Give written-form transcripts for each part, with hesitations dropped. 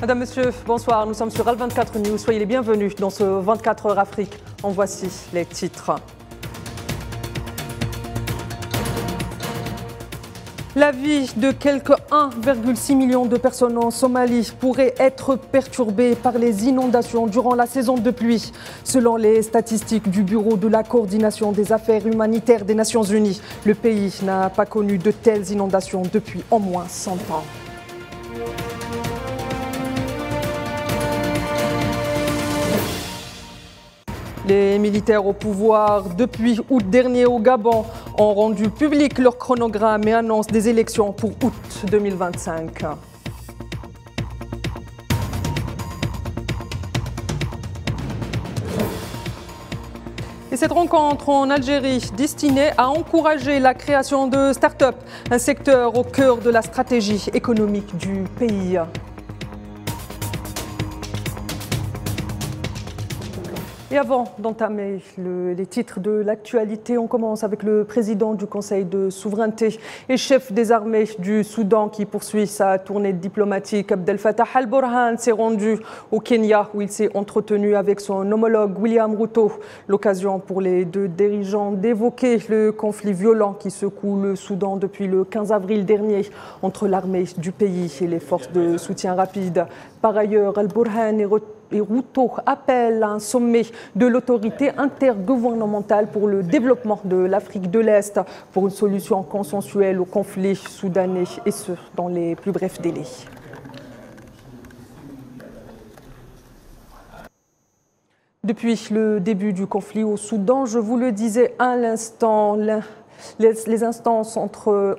Madame, Monsieur, bonsoir. Nous sommes sur Al24 News. Soyez les bienvenus dans ce 24 heures Afrique. En voici les titres. La vie de quelques 1,6 million de personnes en Somalie pourrait être perturbée par les inondations durant la saison de pluie. Selon les statistiques du Bureau de la coordination des affaires humanitaires des Nations Unies, le pays n'a pas connu de telles inondations depuis au moins 100 ans. Les militaires au pouvoir depuis août dernier au Gabon ont rendu public leur chronogramme et annoncent des élections pour août 2025. Et cette rencontre en Algérie destinée à encourager la création de start-up, un secteur au cœur de la stratégie économique du pays. Et avant d'entamer les titres de l'actualité, on commence avec le président du Conseil de souveraineté et chef des armées du Soudan qui poursuit sa tournée diplomatique. Abdel Fattah al-Burhan s'est rendu au Kenya où il s'est entretenu avec son homologue William Ruto. L'occasion pour les deux dirigeants d'évoquer le conflit violent qui secoue le Soudan depuis le 15 avril dernier entre l'armée du pays et les forces de soutien rapide. Par ailleurs, al-Burhan et Ruto appellent à un sommet de l'autorité intergouvernementale pour le développement de l'Afrique de l'Est pour une solution consensuelle au conflit soudanais et ce, dans les plus brefs délais. Depuis le début du conflit au Soudan, je vous le disais à l'instant, les instances entre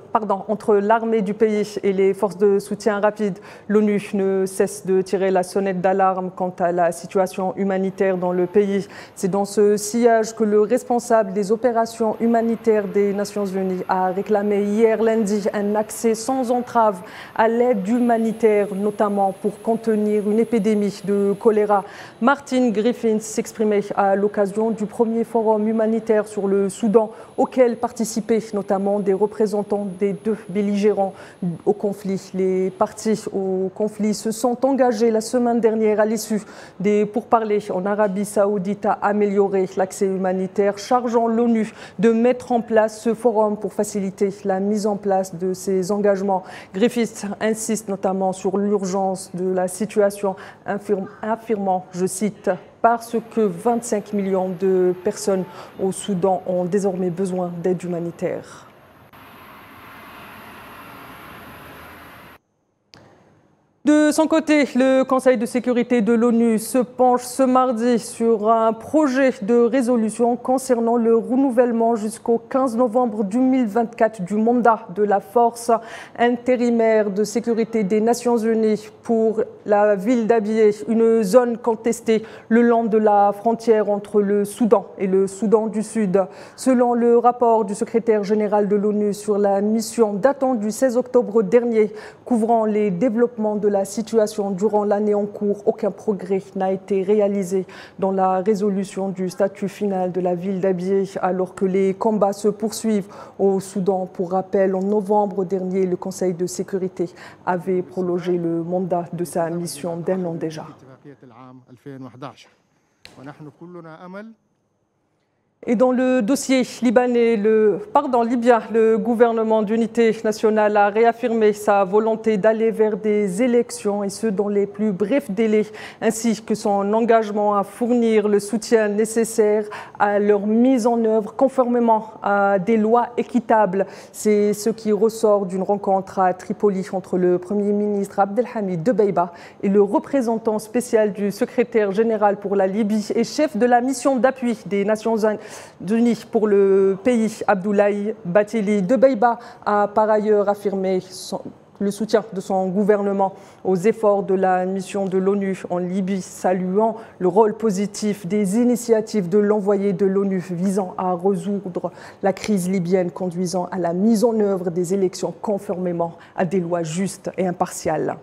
l'armée du pays et les forces de soutien rapide, l'ONU ne cesse de tirer la sonnette d'alarme quant à la situation humanitaire dans le pays. C'est dans ce sillage que le responsable des opérations humanitaires des Nations Unies a réclamé hier lundi un accès sans entrave à l'aide humanitaire, notamment pour contenir une épidémie de choléra. Martin Griffiths s'exprimait à l'occasion du premier forum humanitaire sur le Soudan, auquel participaient notamment des représentants des deux belligérants au conflit. Les parties au conflit se sont engagées la semaine dernière à l'issue des pourparlers en Arabie Saoudite à améliorer l'accès humanitaire, chargeant l'ONU de mettre en place ce forum pour faciliter la mise en place de ces engagements. Griffiths insiste notamment sur l'urgence de la situation, affirmant, je cite, parce que 25 millions de personnes au Soudan ont désormais besoin d'aide humanitaire. De son côté, le Conseil de sécurité de l'ONU se penche ce mardi sur un projet de résolution concernant le renouvellement jusqu'au 15 novembre 2024 du mandat de la force intérimaire de sécurité des Nations Unies pour la ville d'Abyei, une zone contestée le long de la frontière entre le Soudan et le Soudan du Sud. Selon le rapport du secrétaire général de l'ONU sur la mission datant du 16 octobre dernier, couvrant les développements de la situation durant l'année en cours, aucun progrès n'a été réalisé dans la résolution du statut final de la ville d'Abyei alors que les combats se poursuivent au Soudan. Pour rappel, en novembre dernier, le Conseil de sécurité avait prolongé le mandat de sa mission d'1 an déjà. Et dans le dossier libyen, le gouvernement d'unité nationale a réaffirmé sa volonté d'aller vers des élections et ce dans les plus brefs délais, ainsi que son engagement à fournir le soutien nécessaire à leur mise en œuvre conformément à des lois équitables. C'est ce qui ressort d'une rencontre à Tripoli entre le Premier ministre Abdelhamid Dbeibah et le représentant spécial du secrétaire général pour la Libye et chef de la mission d'appui des Nations Unies pour le pays, Abdoulaye Bathily. Dbeibah a par ailleurs affirmé le soutien de son gouvernement aux efforts de la mission de l'ONU en Libye, saluant le rôle positif des initiatives de l'envoyé de l'ONU visant à résoudre la crise libyenne, conduisant à la mise en œuvre des élections conformément à des lois justes et impartiales.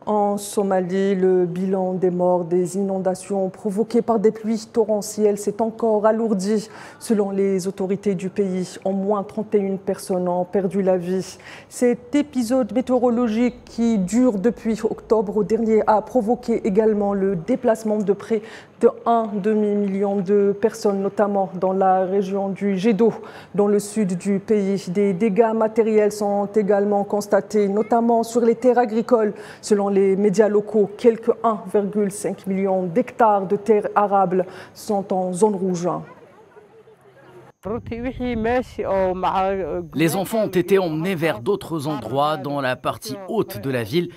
En Somalie, le bilan des morts des inondations provoquées par des pluies torrentielles s'est encore alourdi. Selon les autorités du pays, au moins 31 personnes ont perdu la vie. Cet épisode météorologique qui dure depuis octobre dernier a provoqué également le déplacement de près de 1,5 million de personnes, notamment dans la région du Gédo, dans le sud du pays. Des dégâts matériels sont également constatés, notamment sur les terres agricoles. Selon les médias locaux, quelques 1,5 million d'hectares de terres arables sont en zone rouge. Les enfants ont été emmenés vers d'autres endroits dans la partie haute de la ville,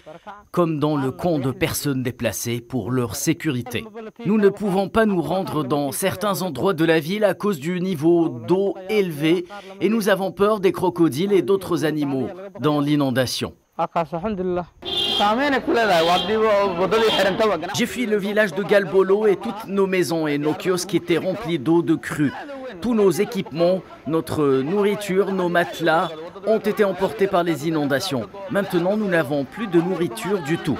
comme dans le camp de personnes déplacées pour leur sécurité. Nous ne pouvons pas nous rendre dans certains endroits de la ville à cause du niveau d'eau élevé et nous avons peur des crocodiles et d'autres animaux dans l'inondation. J'ai fui le village de Galbolo et toutes nos maisons et nos kiosques étaient remplis d'eau de crue. Tous nos équipements, notre nourriture, nos matelas ont été emportés par les inondations. Maintenant, nous n'avons plus de nourriture du tout.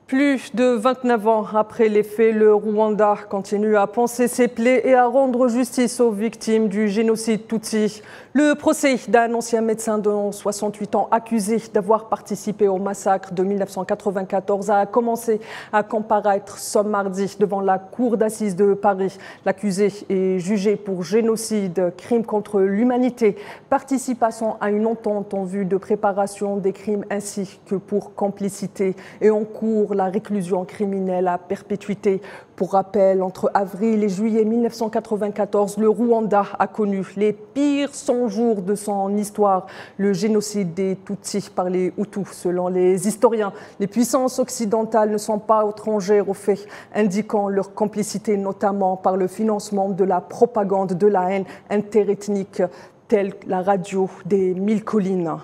Plus de 29 ans après les faits, le Rwanda continue à panser ses plaies et à rendre justice aux victimes du génocide Tutsi. Le procès d'un ancien médecin de 68 ans accusé d'avoir participé au massacre de 1994 a commencé à comparaître ce mardi devant la cour d'assises de Paris. L'accusé est jugé pour génocide, crime contre l'humanité, participation à une entente en vue de préparation des crimes ainsi que pour complicité et en cours la réclusion criminelle à perpétuité. Pour rappel, entre avril et juillet 1994, le Rwanda a connu les pires 100 jours de son histoire. Le génocide des Tutsis par les Hutus. Selon les historiens, les puissances occidentales ne sont pas étrangères aux faits, indiquant leur complicité notamment par le financement de la propagande de la haine interethnique, telle la radio des 1000 collines.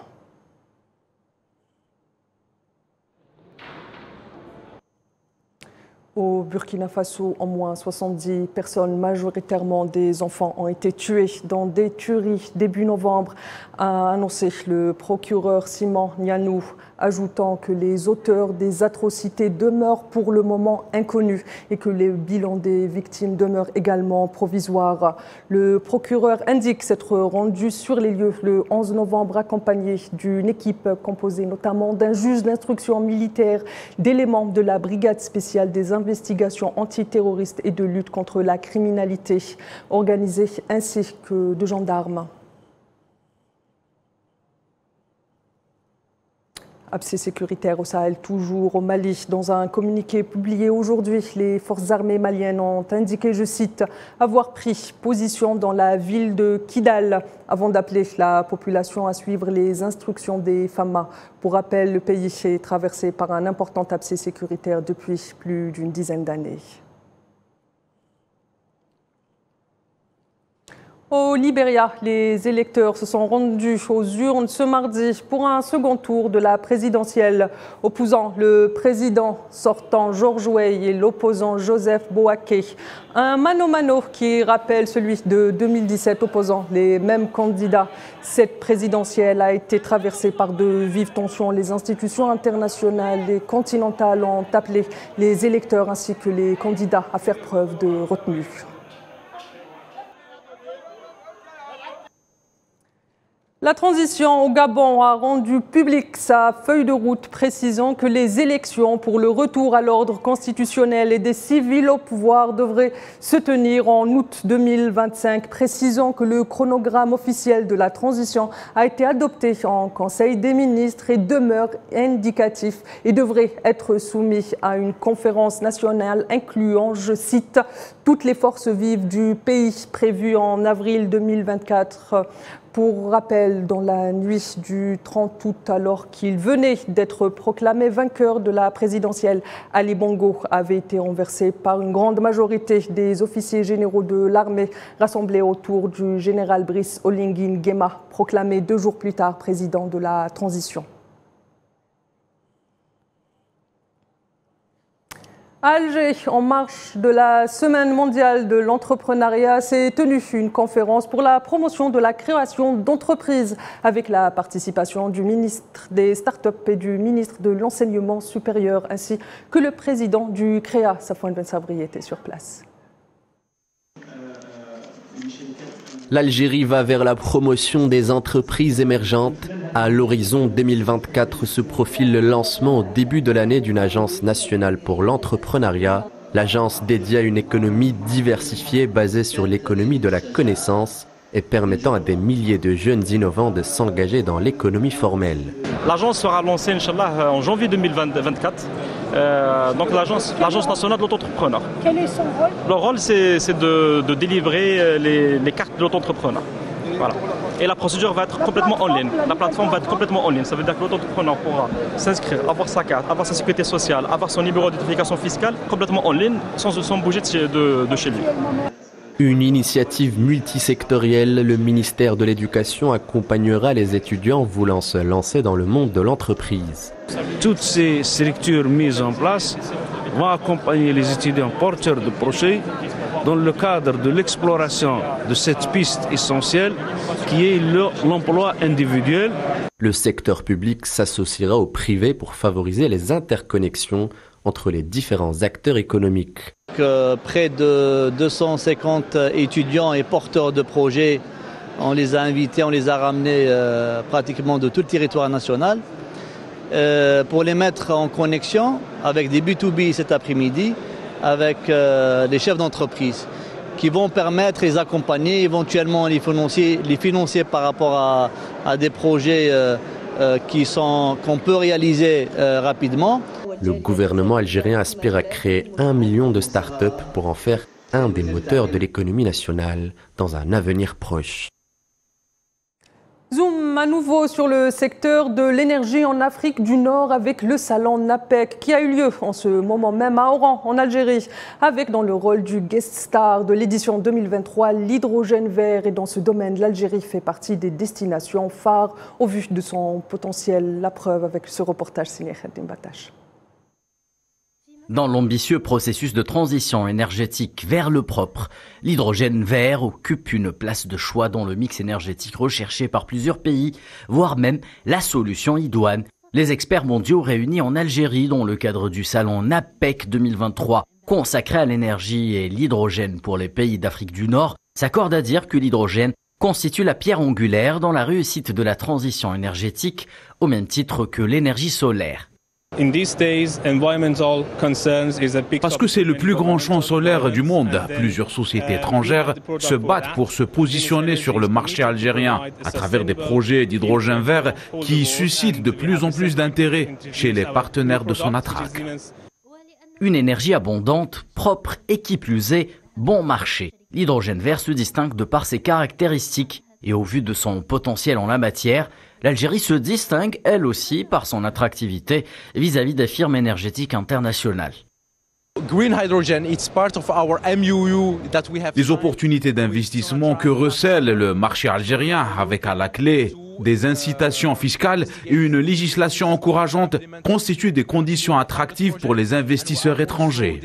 Au Burkina Faso, au moins 70 personnes, majoritairement des enfants, ont été tuées dans des tueries début novembre, a annoncé le procureur Simon Nianou, ajoutant que les auteurs des atrocités demeurent pour le moment inconnus et que les bilans des victimes demeurent également provisoires. Le procureur indique s'être rendu sur les lieux le 11 novembre accompagné d'une équipe composée notamment d'un juge d'instruction militaire, d'éléments de la brigade spéciale des investigations antiterroristes et de lutte contre la criminalité organisée ainsi que de gendarmes. Abcès sécuritaire au Sahel, toujours au Mali. Dans un communiqué publié aujourd'hui, les forces armées maliennes ont indiqué, je cite, avoir pris position dans la ville de Kidal avant d'appeler la population à suivre les instructions des FAMA. Pour rappel, le pays est traversé par un important abcès sécuritaire depuis plus d'une dizaine d'années. Au Libéria, les électeurs se sont rendus aux urnes ce mardi pour un second tour de la présidentielle, opposant le président sortant George Weah et l'opposant Joseph Boaké. Un mano-mano qui rappelle celui de 2017 opposant les mêmes candidats. Cette présidentielle a été traversée par de vives tensions. Les institutions internationales et continentales ont appelé les électeurs ainsi que les candidats à faire preuve de retenue. La transition au Gabon a rendu publique sa feuille de route précisant que les élections pour le retour à l'ordre constitutionnel et des civils au pouvoir devraient se tenir en août 2025, précisant que le chronogramme officiel de la transition a été adopté en Conseil des ministres et demeure indicatif et devrait être soumis à une conférence nationale incluant, je cite, toutes les forces vives du pays prévues en avril 2024. Pour rappel, dans la nuit du 30 août, alors qu'il venait d'être proclamé vainqueur de la présidentielle, Ali Bongo avait été renversé par une grande majorité des officiers généraux de l'armée rassemblés autour du général Brice Oligui Nguema, proclamé 2 jours plus tard président de la transition. À Alger, en marge de la Semaine mondiale de l'entrepreneuriat, s'est tenue une conférence pour la promotion de la création d'entreprises avec la participation du ministre des Startups et du ministre de l'Enseignement supérieur, ainsi que le président du CREA, Safwan Ben Sabri, était sur place. L'Algérie va vers la promotion des entreprises émergentes. À l'horizon 2024 se profile le lancement au début de l'année d'une agence nationale pour l'entrepreneuriat. L'agence dédiée à une économie diversifiée basée sur l'économie de la connaissance et permettant à des milliers de jeunes innovants de s'engager dans l'économie formelle. L'agence sera lancée, Inch'Allah, en janvier 2024. Donc l'agence nationale de l'auto-entrepreneur. Quel est son rôle? Le rôle, c'est de délivrer les cartes de l'auto-entrepreneur. Voilà. Et la procédure va être complètement en ligne. La plateforme va être complètement en ligne. Ça veut dire que l'auto-entrepreneur pourra s'inscrire, avoir sa carte, avoir sa sécurité sociale, avoir son numéro d'identification fiscale complètement en ligne sans bouger de chez lui. Une initiative multisectorielle, le ministère de l'Éducation accompagnera les étudiants voulant se lancer dans le monde de l'entreprise. Toutes ces structures mises en place vont accompagner les étudiants porteurs de projets dans le cadre de l'exploration de cette piste essentielle qui est l'emploi individuel. Le secteur public s'associera au privé pour favoriser les interconnexions entre les différents acteurs économiques. Près de 250 étudiants et porteurs de projets, on les a invités, on les a ramenés pratiquement de tout le territoire national pour les mettre en connexion avec des B2B cet après-midi, avec les chefs d'entreprise qui vont permettre de les accompagner, éventuellement les financer par rapport à des projets qu'on peut réaliser rapidement. Le gouvernement algérien aspire à créer 1 million de start-up pour en faire un des moteurs de l'économie nationale dans un avenir proche. Zoom à nouveau sur le secteur de l'énergie en Afrique du Nord avec le salon NAPEC qui a eu lieu en ce moment même à Oran, en Algérie, avec dans le rôle du guest star de l'édition 2023 l'hydrogène vert. Et dans ce domaine, l'Algérie fait partie des destinations phares au vu de son potentiel. La preuve avec ce reportage signé Khadim Batache. Dans l'ambitieux processus de transition énergétique vers le propre, l'hydrogène vert occupe une place de choix dans le mix énergétique recherché par plusieurs pays, voire même la solution idoine. Les experts mondiaux réunis en Algérie dans le cadre du salon NAPEC 2023, consacré à l'énergie et l'hydrogène pour les pays d'Afrique du Nord, s'accordent à dire que l'hydrogène constitue la pierre angulaire dans la réussite de la transition énergétique, au même titre que l'énergie solaire. Parce que c'est le plus grand champ solaire du monde. Plusieurs sociétés étrangères se battent pour se positionner sur le marché algérien à travers des projets d'hydrogène vert qui suscitent de plus en plus d'intérêt chez les partenaires de Sonatrach. Une énergie abondante, propre et qui plus est, bon marché. L'hydrogène vert se distingue de par ses caractéristiques et au vu de son potentiel en la matière, l'Algérie se distingue, elle aussi, par son attractivité vis-à-vis des firmes énergétiques internationales. Les opportunités d'investissement que recèle le marché algérien, avec à la clé des incitations fiscales et une législation encourageante, constituent des conditions attractives pour les investisseurs étrangers.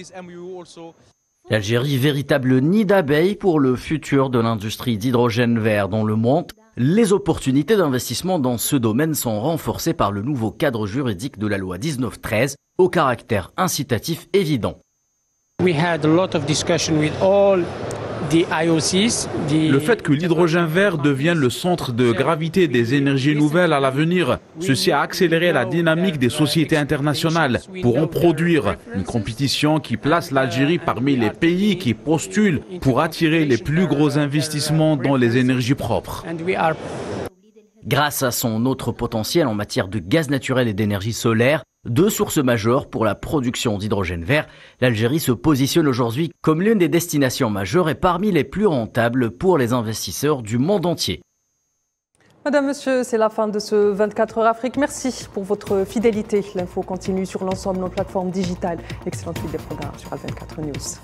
L'Algérie, véritable nid d'abeilles pour le futur de l'industrie d'hydrogène vert dans le monde. Les opportunités d'investissement dans ce domaine sont renforcées par le nouveau cadre juridique de la loi 1913, au caractère incitatif évident. Le fait que l'hydrogène vert devienne le centre de gravité des énergies nouvelles à l'avenir, ceci a accéléré la dynamique des sociétés internationales pour en produire une compétition qui place l'Algérie parmi les pays qui postulent pour attirer les plus gros investissements dans les énergies propres. Grâce à son autre potentiel en matière de gaz naturel et d'énergie solaire, deux sources majeures pour la production d'hydrogène vert, l'Algérie se positionne aujourd'hui comme l'une des destinations majeures et parmi les plus rentables pour les investisseurs du monde entier. Madame, Monsieur, c'est la fin de ce 24 heures Afrique. Merci pour votre fidélité. L'info continue sur l'ensemble de nos plateformes digitales. Excellente suite des programmes sur Al24 News.